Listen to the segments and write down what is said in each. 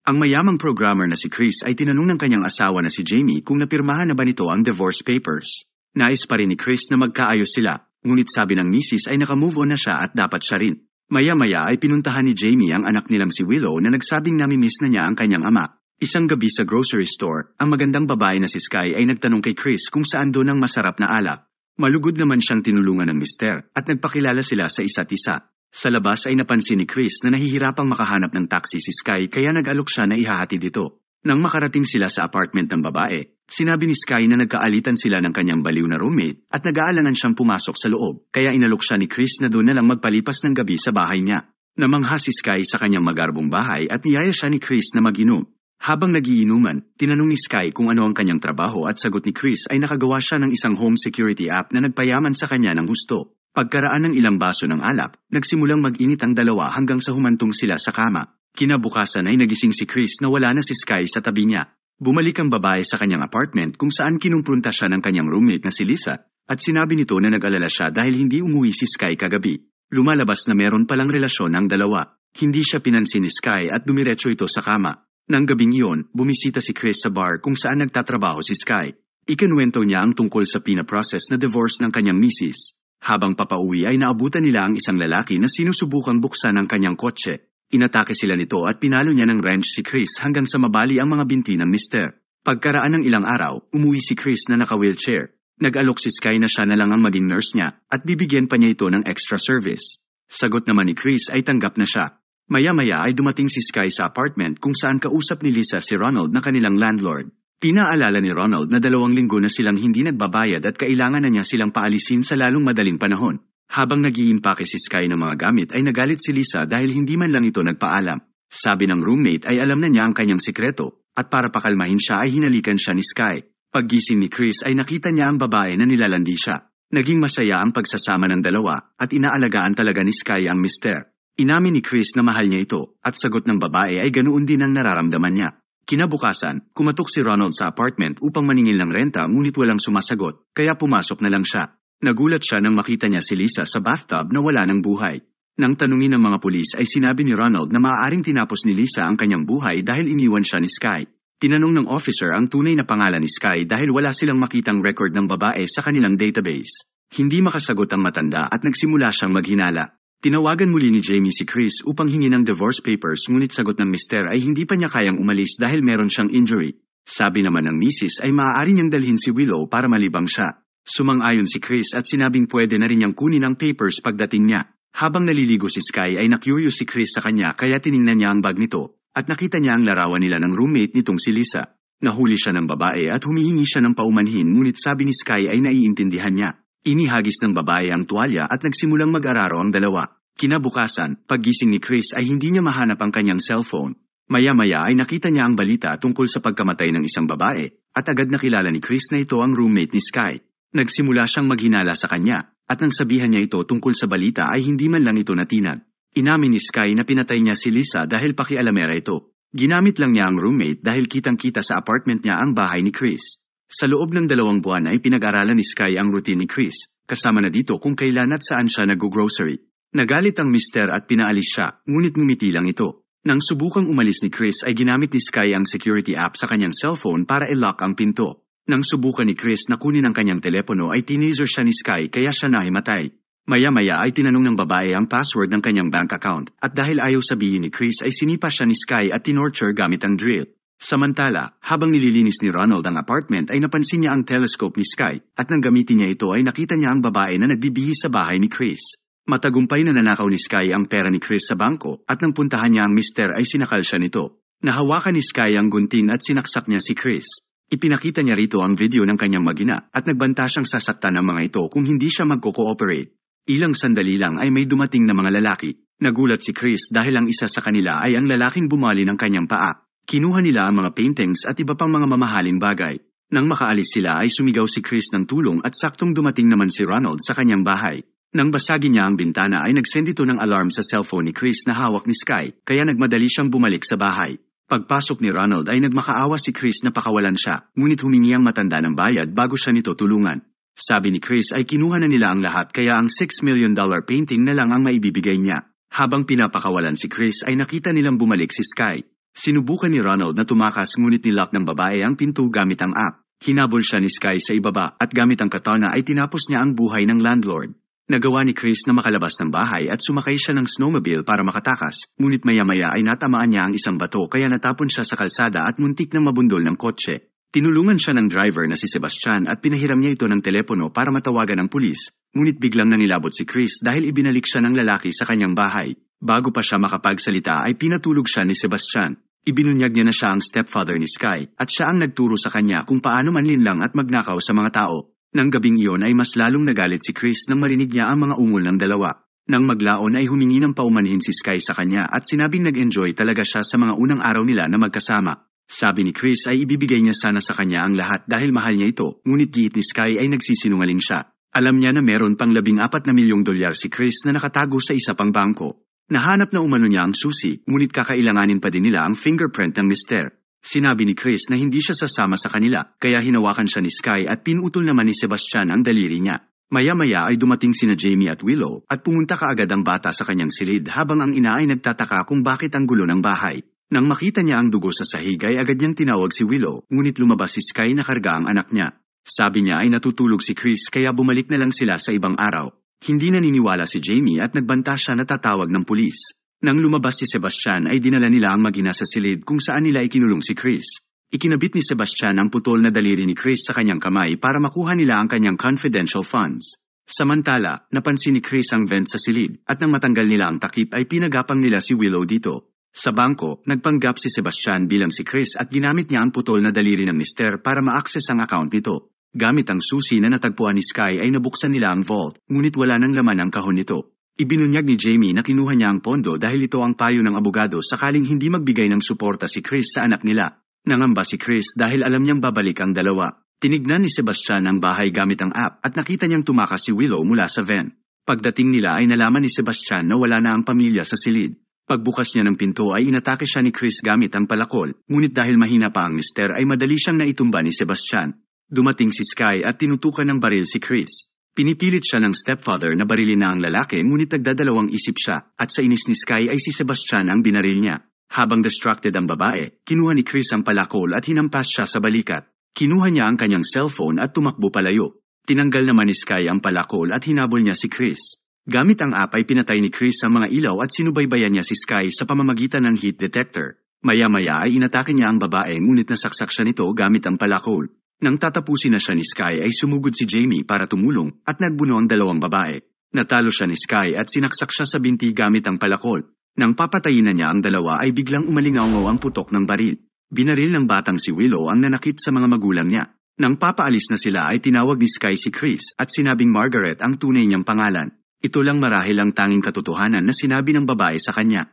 Ang mayamang programmer na si Chris ay tinanong ng kanyang asawa na si Jamie kung napirmahan na ba nito ang divorce papers. Nais pa rin ni Chris na magkaayos sila, ngunit sabi ng misis ay nakamove on na siya at dapat siya rin. Maya-maya ay pinuntahan ni Jamie ang anak nilang si Willow na nagsabing namimiss na niya ang kanyang ama. Isang gabi sa grocery store, ang magandang babae na si Sky ay nagtanong kay Chris kung saan doon ang masarap na alak. Malugod naman siyang tinulungan ng mister at nagpakilala sila sa isa't isa. Sa labas ay napansin ni Chris na nahihirapang makahanap ng taxi si Sky kaya nag-alok siya na ihahatid dito. Nang makarating sila sa apartment ng babae, sinabi ni Sky na nagkaalitan sila ng kanyang baliw na roommate at nag-aalangan siyang pumasok sa loob, kaya inalok siya ni Chris na doon na lang magpalipas ng gabi sa bahay niya. Namangha si Sky sa kanyang magarbong bahay at niyaya siya ni Chris na mag-inom. Habang nagiinuman, tinanong ni Sky kung ano ang kanyang trabaho at sagot ni Chris ay nakagawa siya ng isang home security app na nagpayaman sa kanya ng husto. Pagkaraan ng ilang baso ng alak, nagsimulang mag-init ang dalawa hanggang sa humantong sila sa kama. Kinabukasan ay nagising si Chris na wala na si Sky sa tabi niya. Bumalik ang babae sa kanyang apartment kung saan kinumprunta siya ng kanyang roommate na si Lisa at sinabi nito na nag-alala siya dahil hindi umuwi si Sky kagabi. Lumalabas na meron palang relasyon ang dalawa. Hindi siya pinansin ni Sky at dumiretso ito sa kama. Nang gabing iyon, bumisita si Chris sa bar kung saan nagtatrabaho si Sky. Ikinuwento niya ang tungkol sa pina-process na divorce ng kanyang misis. Habang papauwi ay naabutan nila ang isang lalaki na sinusubukang buksan ang kanyang kotse. Inatake sila nito at pinalo niya ng wrench si Chris hanggang sa mabali ang mga binti ng mister. Pagkaraan ng ilang araw, umuwi si Chris na naka-wheelchair. Nag-alok si Sky na siya na lang ang maging nurse niya at bibigyan pa niya ito ng extra service. Sagot naman ni Chris ay tanggap na siya. Maya-maya ay dumating si Sky sa apartment kung saan kausap ni Lisa si Ronald na kanilang landlord. Pinaalala ni Ronald na 2 linggo na silang hindi nagbabayad at kailangan na niya silang paalisin sa lalong madaling panahon. Habang nag-iimpake si Sky ng mga gamit ay nagalit si Lisa dahil hindi man lang ito nagpaalam. Sabi ng roommate ay alam na niya ang kanyang sikreto at para pakalmahin siya ay hinalikan siya ni Sky. Paggising ni Chris ay nakita niya ang babae na nilalandi siya. Naging masaya ang pagsasama ng dalawa at inaalagaan talaga ni Sky ang mister. Inamin ni Chris na mahal niya ito at sagot ng babae ay ganoon din ang nararamdaman niya. Kinabukasan, kumatok si Ronald sa apartment upang maningil ng renta ngunit walang sumasagot, kaya pumasok na lang siya. Nagulat siya nang makita niya si Lisa sa bathtub na wala ng buhay. Nang tanungin ng mga pulis ay sinabi ni Ronald na maaaring tinapos ni Lisa ang kanyang buhay dahil iniwan siya ni Sky. Tinanong ng officer ang tunay na pangalan ni Sky dahil wala silang makitang record ng babae sa kanilang database. Hindi makasagot ang matanda at nagsimula siyang maghinala. Tinawagan muli ni Jamie si Chris upang hingin ng divorce papers ngunit sagot ng mister ay hindi pa niya kayang umalis dahil meron siyang injury. Sabi naman ng misis ay maaari niyang dalhin si Willow para malibang siya. Sumang-ayon si Chris at sinabing pwede na rin niyang kunin ang papers pagdating niya. Habang naliligo si Sky ay na-curious si Chris sa kanya kaya tiningnan niya ang bag nito at nakita niya ang larawan nila ng roommate nitong si Lisa. Nahuli siya ng babae at humihingi siya ng paumanhin ngunit sabi ni Sky ay naiintindihan niya. Inihagis ng babae ang tuwalya at nagsimulang mag-araro ang dalawa. Kinabukasan, paggising ni Chris ay hindi niya mahanap ang kanyang cellphone. Maya-maya ay nakita niya ang balita tungkol sa pagkamatay ng isang babae at agad nakilala ni Chris na ito ang roommate ni Sky. Nagsimula siyang maghinala sa kanya at nang sabihan niya ito tungkol sa balita ay hindi man lang ito natinag. Inamin ni Sky na pinatay niya si Lisa dahil pakialamera ito. Ginamit lang niya ang roommate dahil kitang-kita sa apartment niya ang bahay ni Chris. Sa loob ng 2 buwan ay pinag-aralan ni Sky ang routine ni Chris, kasama na dito kung kailan at saan siya nag-grocery. Nagalit ang mister at pinaalis siya, ngunit ngumiti lang ito. Nang subukang umalis ni Chris ay ginamit ni Sky ang security app sa kanyang cellphone para i-lock ang pinto. Nang subukan ni Chris na kunin ang kanyang telepono ay tinaser siya ni Sky kaya siya nahimatay. Maya-maya ay tinanong ng babae ang password ng kanyang bank account at dahil ayaw sabihin ni Chris ay sinipa siya ni Sky at tinorture gamit ang drill. Samantala, habang nililinis ni Ronald ang apartment ay napansin niya ang telescope ni Sky at nang gamitin niya ito ay nakita niya ang babae na nagbibihis sa bahay ni Chris. Matagumpay na nanakaw ni Sky ang pera ni Chris sa bangko at nang puntahan niya ang mister ay sinakal siya nito. Nahawakan ni Sky ang gunting at sinaksak niya si Chris. Ipinakita niya rito ang video ng kanyang magina at nagbanta siyang sasaktan ng mga ito kung hindi siya magko-cooperate. Ilang sandali lang ay may dumating na mga lalaki. Nagulat si Chris dahil ang isa sa kanila ay ang lalaking bumali ng kanyang paa. Kinuha nila ang mga paintings at iba pang mga mamahaling bagay. Nang makaalis sila ay sumigaw si Chris ng tulong at saktong dumating naman si Ronald sa kanyang bahay. Nang basagin niya ang bintana ay nagsend ito ng alarm sa cellphone ni Chris na hawak ni Sky, kaya nagmadali siyang bumalik sa bahay. Pagpasok ni Ronald ay nagmakaawa si Chris na pakawalan siya, ngunit humingi ang matanda ng bayad bago siya nito tulungan. Sabi ni Chris ay kinuha na nila ang lahat kaya ang $6 million painting na lang ang maibibigay niya. Habang pinapakawalan si Chris ay nakita nilang bumalik si Sky. Sinubukan ni Ronald na tumakas ngunit nilock ng babae ang pinto gamit ang app. Hinabol siya ni Sky sa ibaba at gamit ang katana ay tinapos niya ang buhay ng landlord. Nagawa ni Chris na makalabas ng bahay at sumakay siya ng snowmobile para makatakas, ngunit maya-maya ay natamaan niya ang isang bato kaya natapon siya sa kalsada at muntik na mabundol ng kotse. Tinulungan siya ng driver na si Sebastian at pinahiram niya ito ng telepono para matawagan ang pulis, ngunit biglang nanilabot si Chris dahil ibinalik siya ng lalaki sa kanyang bahay. Bago pa siya makapagsalita ay pinatulog siya ni Sebastian. Ibinunyag niya na siya ang stepfather ni Sky at siya ang nagturo sa kanya kung paano manlinlang at magnakaw sa mga tao. Nang gabing iyon ay mas lalong nagalit si Chris nang marinig niya ang mga ungol ng dalawa. Nang maglaon ay humingi ng paumanhin si Sky sa kanya at sinabing nag-enjoy talaga siya sa mga unang araw nila na magkasama. Sabi ni Chris ay ibibigay niya sana sa kanya ang lahat dahil mahal niya ito, ngunit giit ni Sky ay nagsisinungaling siya. Alam niya na meron pang $14 milyong si Chris na nakatago sa isa pang bangko. Nahanap na umano niya ang susi, ngunit kakailanganin pa din nila ang fingerprint ng mister. Sinabi ni Chris na hindi siya sasama sa kanila, kaya hinawakan siya ni Sky at pinutol naman ni Sebastian ang daliri niya. Maya-maya ay dumating sina Jamie at Willow at pumunta kaagad ang bata sa kanyang silid habang ang ina ay nagtataka kung bakit ang gulo ng bahay. Nang makita niya ang dugo sa sahig ay agad niyang tinawag si Willow, ngunit lumabas si Sky na karga ang anak niya. Sabi niya ay natutulog si Chris kaya bumalik na lang sila sa ibang araw. Hindi naniniwala si Jamie at nagbanta siya na tatawag ng pulis. Nang lumabas si Sebastian ay dinala nila ang mag-ina sa silid kung saan nila ikinulong si Chris. Ikinabit ni Sebastian ang putol na daliri ni Chris sa kanyang kamay para makuha nila ang kanyang confidential funds. Samantala, napansin ni Chris ang vent sa silid at nang matanggal nila ang takip ay pinagapang nila si Willow dito. Sa bangko, nagpanggap si Sebastian bilang si Chris at ginamit niya ang putol na daliri ng mister para ma-access ang account nito. Gamit ang susi na natagpuan ni Sky ay nabuksan nila ang vault, ngunit wala nang laman ang kahon nito. Ibinunyag ni Jamie na kinuha niya ang pondo dahil ito ang payo ng abogado sakaling hindi magbigay ng suporta si Chris sa anak nila. Nangamba si Chris dahil alam niyang babalik ang dalawa. Tinignan ni Sebastian ang bahay gamit ang app at nakita niyang tumakas si Willow mula sa vent. Pagdating nila ay nalaman ni Sebastian na wala na ang pamilya sa silid. Pagbukas niya ng pinto ay inatake siya ni Chris gamit ang palakol, ngunit dahil mahina pa ang mister ay madali siyang naitumba ni Sebastian. Dumating si Sky at tinutukan ng baril si Chris. Pinipilit siya ng stepfather na barilin na ang lalaki ngunit nagdadalawang isip siya at sa inis ni Sky ay si Sebastian ang binaril niya. Habang distracted ang babae, kinuha ni Chris ang palakol at hinampas siya sa balikat. Kinuha niya ang kanyang cellphone at tumakbo palayo. Tinanggal naman ni Sky ang palakol at hinabol niya si Chris. Gamit ang app ay pinatay ni Chris ang mga ilaw at sinubaybayan niya si Sky sa pamamagitan ng heat detector. Maya-maya ay inatake niya ang babae ngunit nasaksak siya nito gamit ang palakol. Nang tatapusin na siya ni Sky ay sumugod si Jamie para tumulong at nagbuno ang dalawang babae. Natalo siya ni Sky at sinaksak siya sa binti gamit ang palakol. Nang papatayin na niya ang dalawa ay biglang umalingaw ang putok ng baril. Binaril ng batang si Willow ang nanakit sa mga magulang niya. Nang papaalis na sila ay tinawag ni Sky si Chris at sinabing Margaret ang tunay niyang pangalan. Ito lang marahil ang tanging katotohanan na sinabi ng babae sa kanya.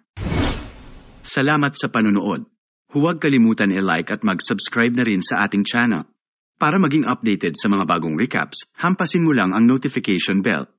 Salamat sa panunood. Huwag kalimutan i-like at mag-subscribe na rin sa ating channel. Para maging updated sa mga bagong recaps, hampasin mo lang ang notification bell.